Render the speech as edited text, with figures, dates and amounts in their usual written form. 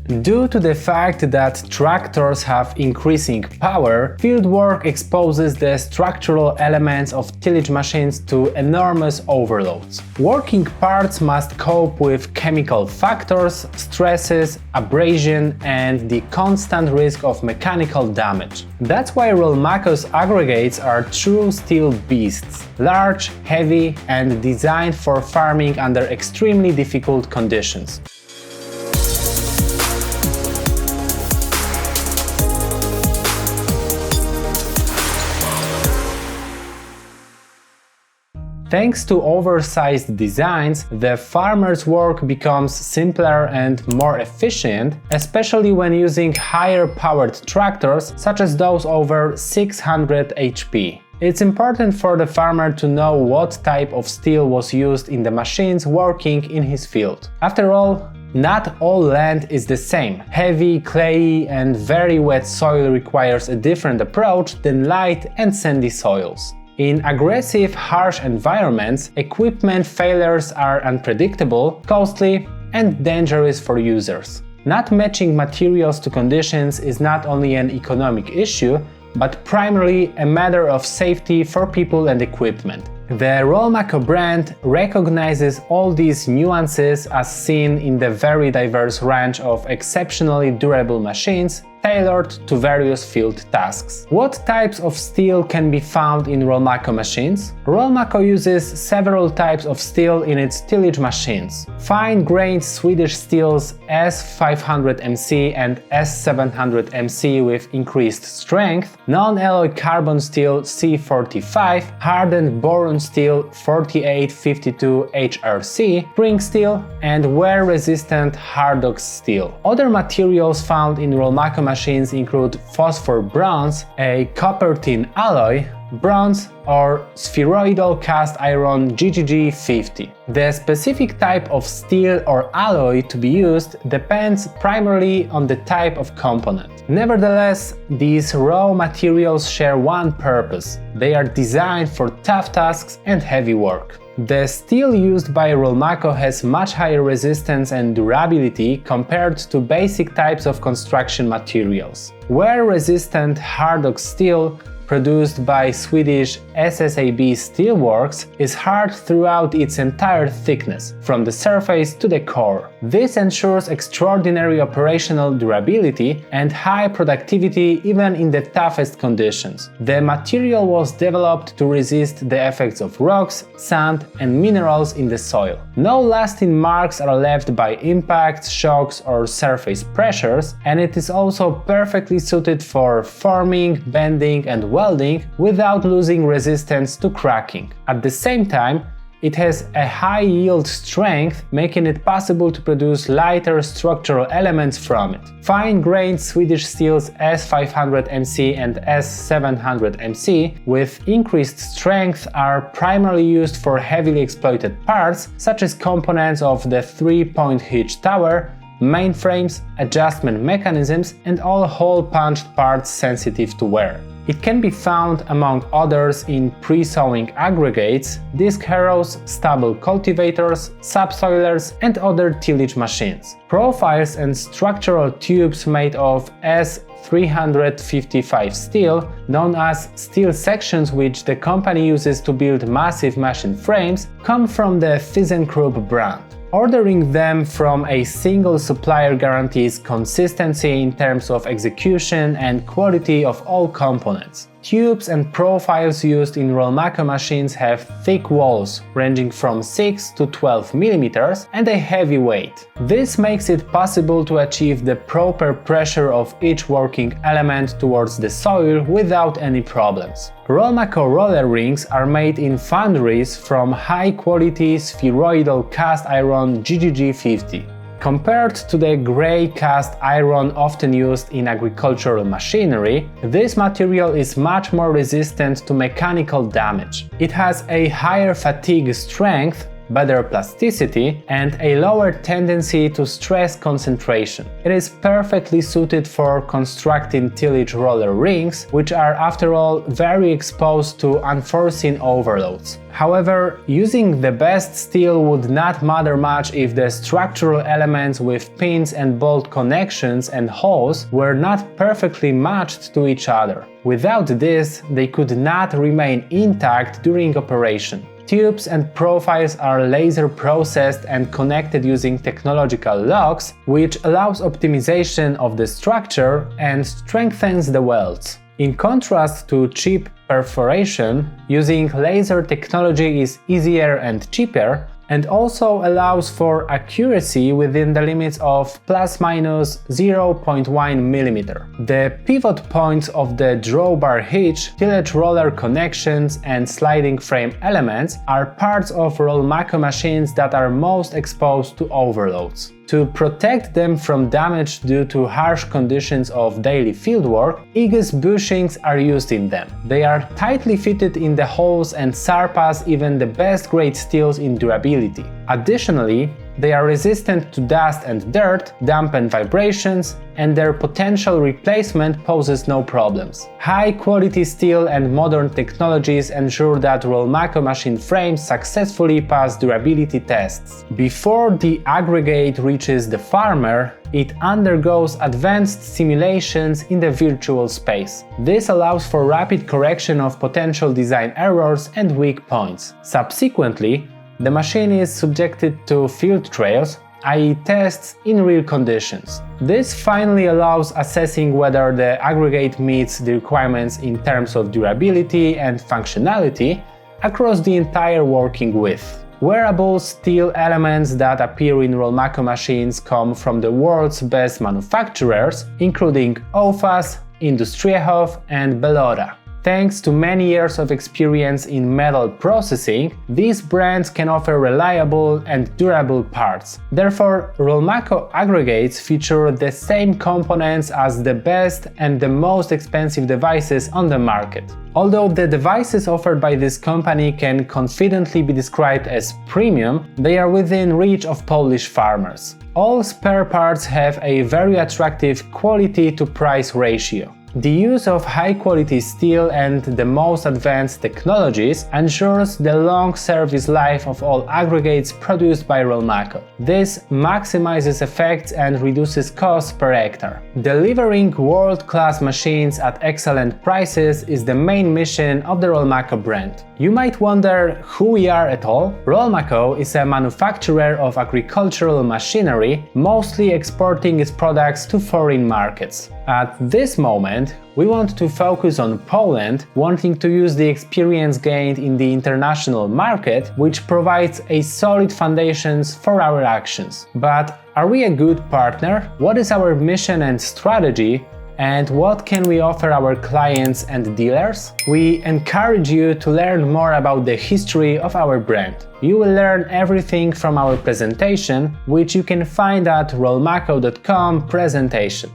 Due to the fact that tractors have increasing power, field work exposes the structural elements of tillage machines to enormous overloads. Working parts must cope with chemical factors, stresses, abrasion, and the constant risk of mechanical damage. That's why Rolmako's aggregates are true steel beasts, large, heavy, and designed for farming under extremely difficult conditions. Thanks to oversized designs, the farmer's work becomes simpler and more efficient, especially when using higher-powered tractors such as those over 600 HP. It's important for the farmer to know what type of steel was used in the machines working in his field. After all, not all land is the same. Heavy, clayey, and very wet soil requires a different approach than light and sandy soils. In aggressive, harsh environments, equipment failures are unpredictable, costly, and dangerous for users. Not matching materials to conditions is not only an economic issue, but primarily a matter of safety for people and equipment. The Rolmako brand recognizes all these nuances as seen in the very diverse range of exceptionally durable machines tailored to various field tasks. What types of steel can be found in Rolmako machines? Rolmako uses several types of steel in its tillage machines. Fine-grained Swedish steels S500MC and S700MC with increased strength, non-alloy carbon steel C45, hardened boron steel 4852 HRC, spring steel, and wear-resistant hardox steel. Other materials found in Rolmako machines include phosphor bronze, a copper tin alloy, bronze, or spheroidal cast iron GGG50. The specific type of steel or alloy to be used depends primarily on the type of component. Nevertheless, these raw materials share one purpose: they are designed for tough tasks and heavy work. The steel used by Rolmako has much higher resistance and durability compared to basic types of construction materials. Wear-resistant hardox steel produced by Swedish SSAB Steelworks is hard throughout its entire thickness, from the surface to the core. This ensures extraordinary operational durability and high productivity even in the toughest conditions. The material was developed to resist the effects of rocks, sand, and minerals in the soil. No lasting marks are left by impacts, shocks, or surface pressures, and it is also perfectly suited for forming, bending, and welding without losing resistance to cracking. At the same time, it has a high yield strength, making it possible to produce lighter structural elements from it. Fine-grained Swedish steels S500MC and S700MC with increased strength are primarily used for heavily exploited parts, such as components of the three-point hitch tower, mainframes, adjustment mechanisms, and all hole-punched parts sensitive to wear. It can be found, among others, in pre-sowing aggregates, disc harrows, stubble cultivators, subsoilers, and other tillage machines. Profiles and structural tubes made of S355 steel, known as steel sections which the company uses to build massive machine frames, come from the ThyssenKrupp brand. Ordering them from a single supplier guarantees consistency in terms of execution and quality of all components. Tubes and profiles used in Rolmako machines have thick walls ranging from 6 to 12 mm and a heavy weight. This makes it possible to achieve the proper pressure of each working element towards the soil without any problems. Rolmako roller rings are made in foundries from high-quality spheroidal cast iron GGG50. Compared to the grey cast iron often used in agricultural machinery, this material is much more resistant to mechanical damage. It has a higher fatigue strength, better plasticity, and a lower tendency to stress concentration. It is perfectly suited for constructing tillage roller rings, which are after all very exposed to unforeseen overloads. However, using the best steel would not matter much if the structural elements with pins and bolt connections and holes were not perfectly matched to each other. Without this, they could not remain intact during operation. Tubes and profiles are laser processed and connected using technological locks, which allows optimization of the structure and strengthens the welds. In contrast to cheap perforation, using laser technology is easier and cheaper, and also allows for accuracy within the limits of ±0.1 mm. The pivot points of the drawbar hitch, tillage roller connections and sliding frame elements are parts of Rolmako machines that are most exposed to overloads. To protect them from damage due to harsh conditions of daily fieldwork, Aegis bushings are used in them. They are tightly fitted in the holes and surpass even the best grade steels in durability. Additionally, they are resistant to dust and dirt, damp and vibrations, and their potential replacement poses no problems. High-quality steel and modern technologies ensure that Rolmako machine frames successfully pass durability tests. Before the aggregate reaches the farmer, it undergoes advanced simulations in the virtual space. This allows for rapid correction of potential design errors and weak points. Subsequently, the machine is subjected to field trials, i.e. tests in real conditions. This finally allows assessing whether the aggregate meets the requirements in terms of durability and functionality across the entire working width. Wearable steel elements that appear in Rolmako machines come from the world's best manufacturers, including OFAS, Industriehof and Belora. Thanks to many years of experience in metal processing, these brands can offer reliable and durable parts. Therefore, Rolmako aggregates feature the same components as the best and the most expensive devices on the market. Although the devices offered by this company can confidently be described as premium, they are within reach of Polish farmers. All spare parts have a very attractive quality-to-price ratio. The use of high-quality steel and the most advanced technologies ensures the long service life of all aggregates produced by Rolmako. This maximizes effects and reduces costs per hectare. Delivering world-class machines at excellent prices is the main mission of the Rolmako brand. You might wonder who we are at all. Rolmako is a manufacturer of agricultural machinery, mostly exporting its products to foreign markets. At this moment, we want to focus on Poland, wanting to use the experience gained in the international market, which provides a solid foundations for our actions. But are we a good partner? What is our mission and strategy? And what can we offer our clients and dealers? We encourage you to learn more about the history of our brand. You will learn everything from our presentation, which you can find at rolmako.com/presentation.